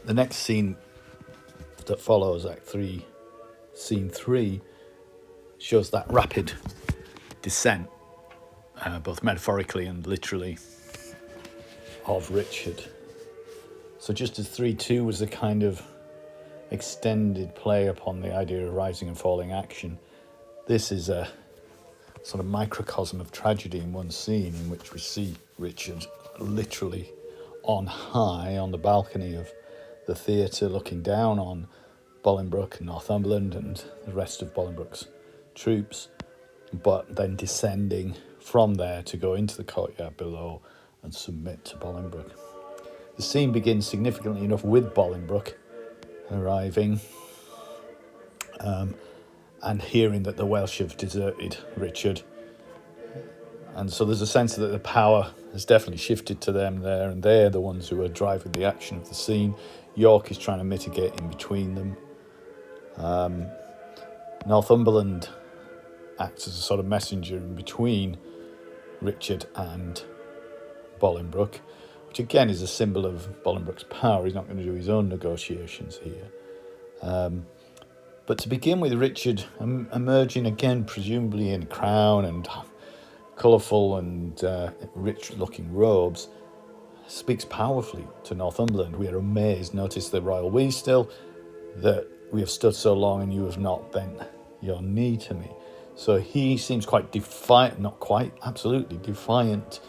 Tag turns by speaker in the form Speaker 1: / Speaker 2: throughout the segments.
Speaker 1: The next scene that follows, Act 3, Scene 3, shows that rapid descent, both metaphorically and literally, of Richard. So just as 3-2 was a kind of extended play upon the idea of rising and falling action, this is a sort of microcosm of tragedy in one scene in which we see Richard literally on high on the balcony of the theatre looking down on Bolingbroke and Northumberland and the rest of Bolingbroke's troops, but then descending from there to go into the courtyard below and submit to Bolingbroke. The scene begins significantly enough with Bolingbroke arriving and hearing that the Welsh have deserted Richard. And so there's a sense that the power has definitely shifted to them there, and they're the ones who are driving the action of the scene. York is trying to mitigate in between them. Northumberland acts as a sort of messenger in between Richard and Bolingbroke, which again is a symbol of Bolingbroke's power. He's not going to do his own negotiations here. But to begin with, Richard emerging again, presumably in a crown and colourful and rich-looking robes, speaks powerfully to Northumberland. We are amazed. Notice the royal we still, that we have stood so long and you have not bent your knee to me. So he seems quite defiant, not quite, absolutely defiant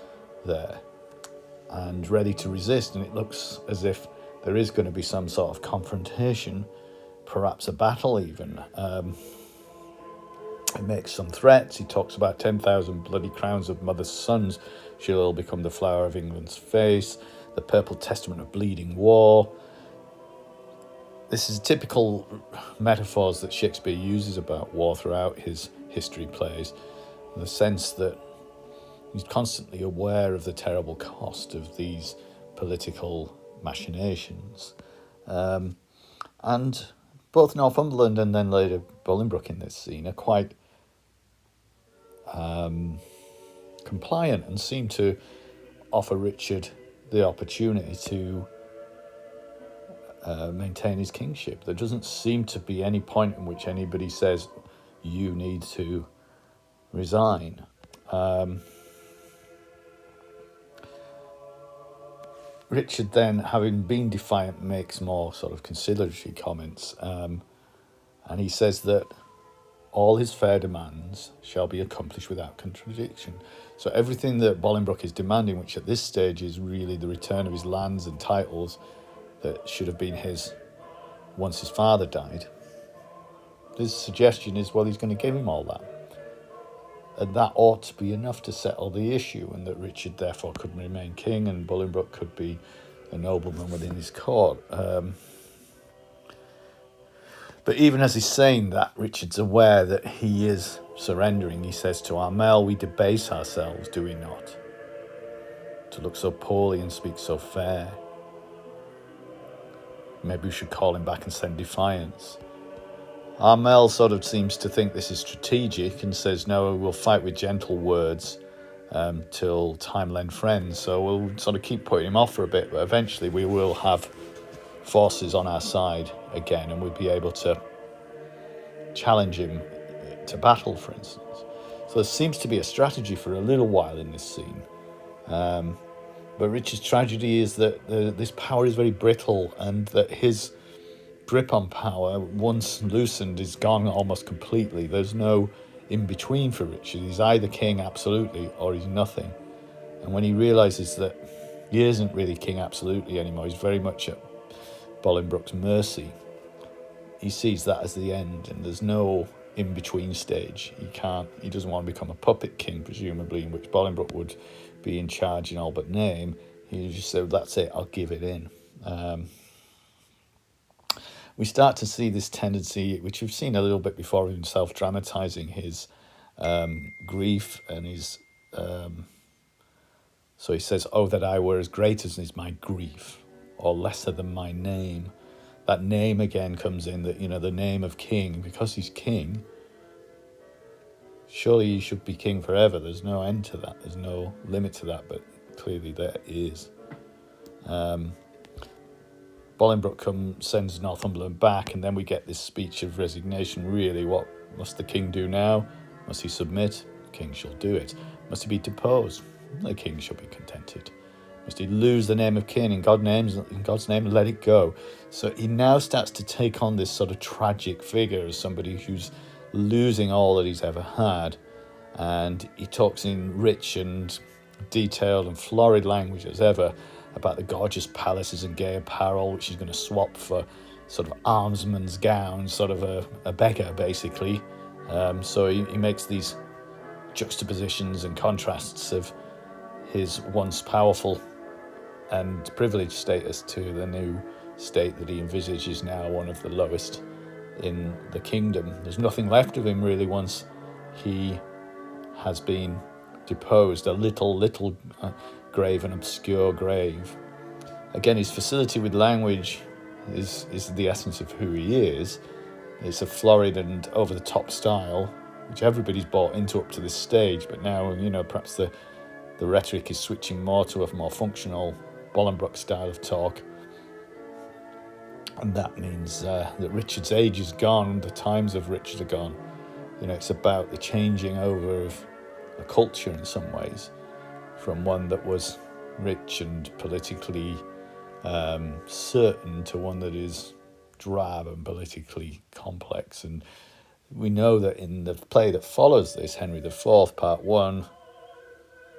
Speaker 1: there, and ready to resist. And it looks as if there is going to be some sort of confrontation, perhaps a battle even. He makes some threats. He talks about 10,000 bloody crowns of mother's sons. She'll all become the flower of England's face. The purple testament of bleeding war. This is typical metaphors that Shakespeare uses about war throughout his history plays. The sense that he's constantly aware of the terrible cost of these political machinations. And both Northumberland and then later Bolingbroke in this scene are quite compliant and seem to offer Richard the opportunity to maintain his kingship. There doesn't seem to be any point in which anybody says, you need to resign. Richard then, having been defiant, makes more sort of conciliatory comments, and he says that all his fair demands shall be accomplished without contradiction. So everything that Bolingbroke is demanding, which at this stage is really the return of his lands and titles that should have been his once his father died, his suggestion is, well, he's going to give him all that. And that ought to be enough to settle the issue, and that Richard therefore could remain king and Bolingbroke could be a nobleman within his court. But even as he's saying that, Richard's aware that he is surrendering. He says to Armel, we debase ourselves, do we not? To look so poorly and speak so fair. Maybe we should call him back and send defiance. Armel sort of seems to think this is strategic and says, no, we'll fight with gentle words till time lend friends. So we'll sort of keep putting him off for a bit, but eventually we will have forces on our side again and we'll be able to challenge him to battle, for instance. So there seems to be a strategy for a little while in this scene. But Richard's tragedy is that this power is very brittle and that his grip on power, once loosened, is gone almost completely. There's no in-between for Richard. He's either king absolutely or he's nothing. And when he realises that he isn't really king absolutely anymore, he's very much at Bolingbroke's mercy, he sees that as the end and there's no in-between stage. He doesn't want to become a puppet king, presumably, in which Bolingbroke would be in charge in all but name. He just said, that's it, I'll give it in. We start to see this tendency, which we've seen a little bit before, of himself dramatising his grief and his... So he says, oh, that I were as great as is my grief, or lesser than my name. That name again comes in, that, the name of king, because he's king, surely he should be king forever. There's no end to that. There's no limit to that, but clearly there is. Bolingbroke sends Northumberland back, and then we get this speech of resignation. Really, what must the king do now? Must he submit? The king shall do it. Must he be deposed? The king shall be contented. Must he lose the name of king in God's name and let it go? So he now starts to take on this sort of tragic figure as somebody who's losing all that he's ever had. And he talks in rich and detailed and florid language as ever about the gorgeous palaces and gay apparel, which he's going to swap for sort of almsman's gowns, sort of a beggar, basically. So he makes these juxtapositions and contrasts of his once powerful and privileged status to the new state that he envisages now one of the lowest in the kingdom. There's nothing left of him really once he has been deposed, a little grave, an obscure grave. Again, his facility with language is the essence of who he is. It's a florid and over-the-top style, which everybody's bought into up to this stage, but now, perhaps the rhetoric is switching more to a more functional Bolingbroke style of talk. And that means that Richard's age is gone, the times of Richard are gone. It's about the changing over of a culture in some ways, from one that was rich and politically certain to one that is drab and politically complex. And we know that in the play that follows this, Henry IV, Part 1,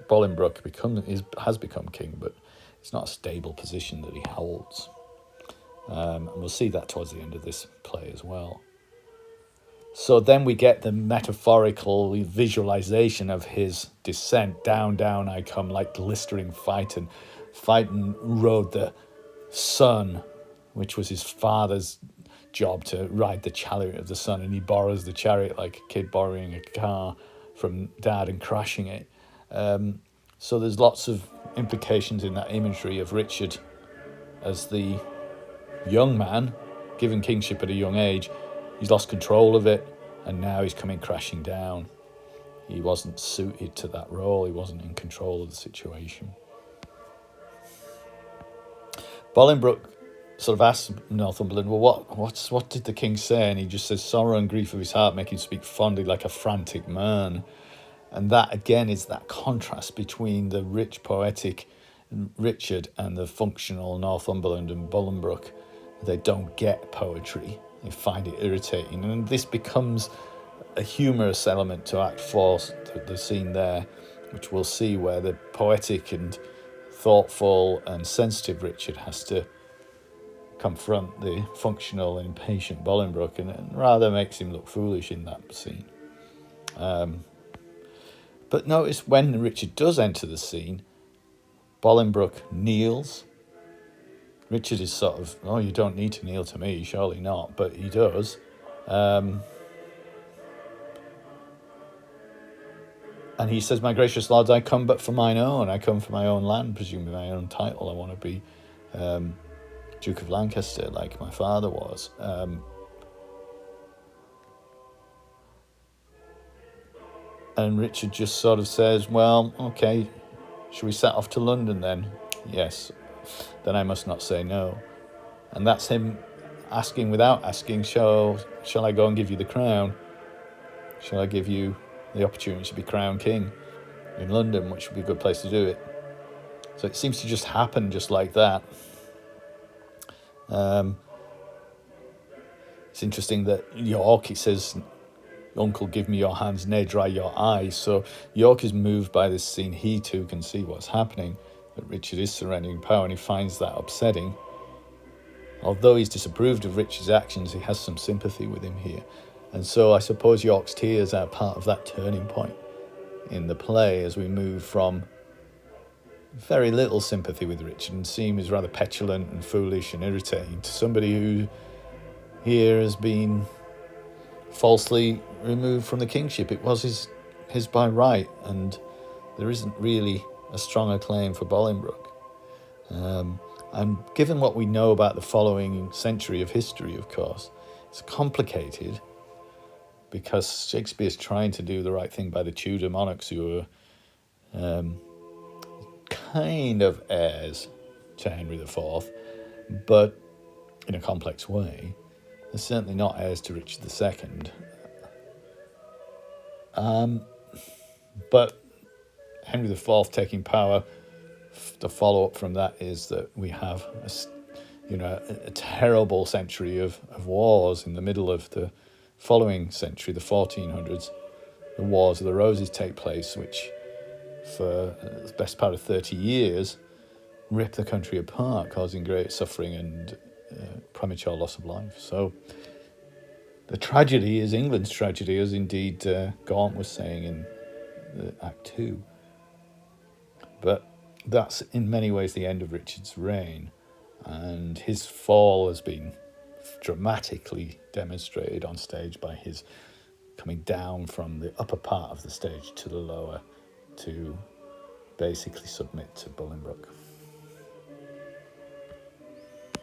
Speaker 1: Bolingbroke has become king, but it's not a stable position that he holds. And we'll see that towards the end of this play as well. So then we get the metaphorical visualization of his descent. Down, down I come like glistering Phaeton. Phaeton rode the sun, which was his father's job, to ride the chariot of the sun, and he borrows the chariot like a kid borrowing a car from dad and crashing it. So there's lots of implications in that imagery of Richard as the young man, given kingship at a young age. He's lost control of it, and now he's coming crashing down. He wasn't suited to that role. He wasn't in control of the situation. Bolingbroke sort of asks Northumberland, well, what did the king say? And he just says, sorrow and grief of his heart make him speak fondly like a frantic man. And that, again, is that contrast between the rich, poetic Richard and the functional Northumberland and Bolingbroke. They don't get poetry. They find it irritating. And this becomes a humorous element to Act 4, the scene there, which we'll see, where the poetic and thoughtful and sensitive Richard has to confront the functional and impatient Bolingbroke, and rather makes him look foolish in that scene. But notice when Richard does enter the scene, Bolingbroke kneels. Richard is sort of, oh, you don't need to kneel to me, surely not, but he does. And he says, my gracious lords, I come but for mine own. I come for my own land, presumably my own title. I want to be Duke of Lancaster like my father was. And Richard just sort of says, well, okay, shall we set off to London then? Yes. Then I must not say no. And that's him asking without asking, shall I go and give you the crown? Shall I give you the opportunity to be crowned king in London, which would be a good place to do it? So it seems to just happen just like that. It's interesting that York, he says, uncle, give me your hands, nay, dry your eyes. So York is moved by this scene. He too can see what's happening, that Richard is surrendering power, and he finds that upsetting. Although he's disapproved of Richard's actions, he has some sympathy with him here. And so I suppose York's tears are part of that turning point in the play, as we move from very little sympathy with Richard and see him as rather petulant and foolish and irritating, to somebody who here has been falsely removed from the kingship. It was his by right, and there isn't really a stronger claim for Bolingbroke. And given what we know about the following century of history, of course, it's complicated, because Shakespeare's trying to do the right thing by the Tudor monarchs, who were kind of heirs to Henry IV, but in a complex way. They're certainly not heirs to Richard II. But Henry IV taking power, the follow-up from that is that we have a terrible century of wars in the middle of the following century, the 1400s. The Wars of the Roses take place, which for the best part of 30 years rip the country apart, causing great suffering and premature loss of life. So the tragedy is England's tragedy, as indeed Gaunt was saying in Act 2. But that's in many ways the end of Richard's reign, and his fall has been dramatically demonstrated on stage by his coming down from the upper part of the stage to the lower to basically submit to Bolingbroke.